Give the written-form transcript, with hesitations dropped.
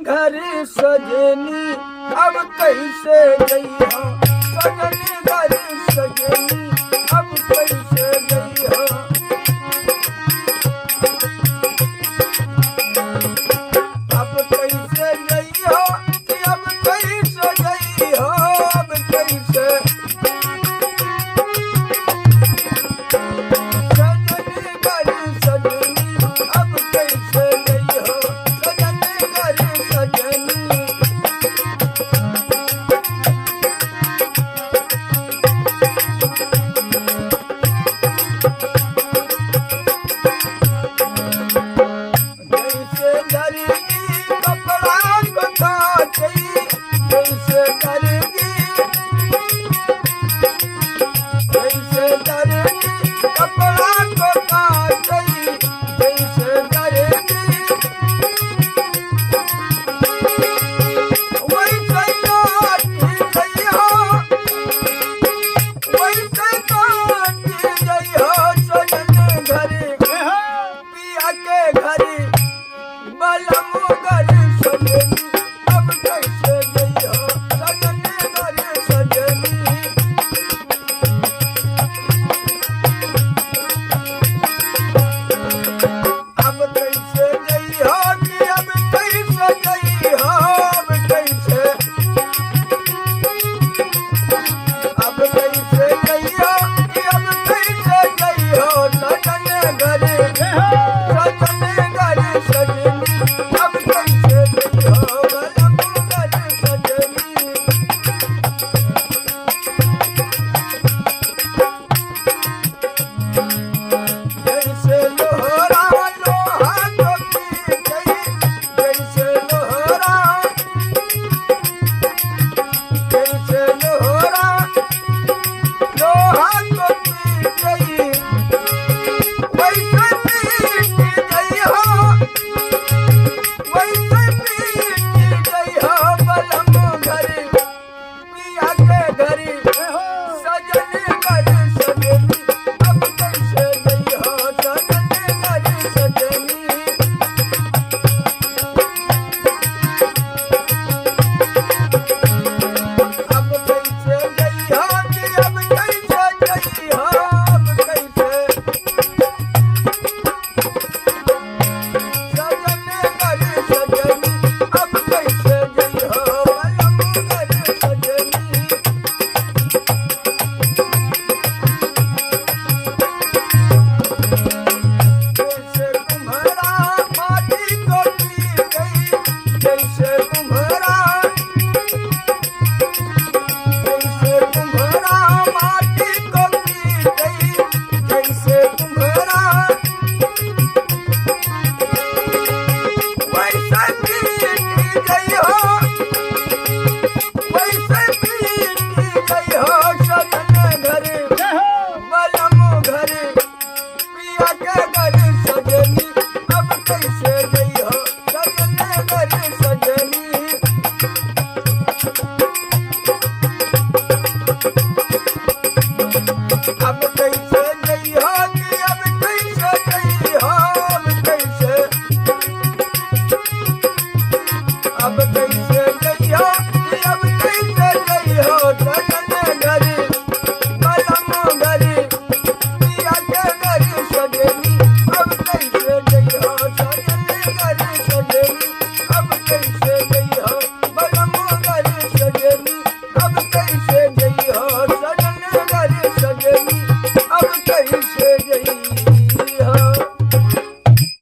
घर सजनी अब कैसे जइहा सजनी घर सजनी अब कैसे जइहा अब कैसे जइहा कि अब कैसे जइहा अब कैसे सजनी घर सजनी अब कैसे जइहा सजनी घर सजनी जैसे दर्जी कपड़ा को काटी जैसे दर्जी कपड़ा को काटी जैसे दर्जी वैसे काटी जइहा वैसे काटी जइहा सजनी घरे पिया के घरे बलम घर सजनी अब कैसे जइहा सजनी घर सजनी अब कैसे जइहा कि अब कैसे जइहा अब कैसे जइहा कि अब कैसे जइहा सजनी घरे सजनी घर सजनी अब कैसे जइहा बलम घर सजनी जैसे लोहरा लोहा को पीट गई जैसे लोहरा लोहा को पीट गई वैसे पीट जइहा वैसे पीट जइहा बलम घरे पिया के घरे सजनी घर सजनी अब कैसे जइहा सजनी घर सजनी अब कैसे जइहा कि अब कैसे जइहा अब कैसे सजनी घर सजनी अब कैसे जइहा बलम घर सजनी जैसे कुम्हारा माटी को पीट गई जैसे कुम्हारा माटी को पीट गई जैसे कुम्हारा वैसे पीट जइहा वैसे पीट जइहा सजनी घरे बलम घरे पिया के घर सजनी अब कैसे जइहा सजनी घर सजनी अब कैसे जइहा कि अब कैसे जइहा अब कैसे जइहा कि अब कैसे जइहा सजनी घरे बलम घरे पिया के घर सजनी अब कैसे जइहा सजनी घर सजनी अब कैसे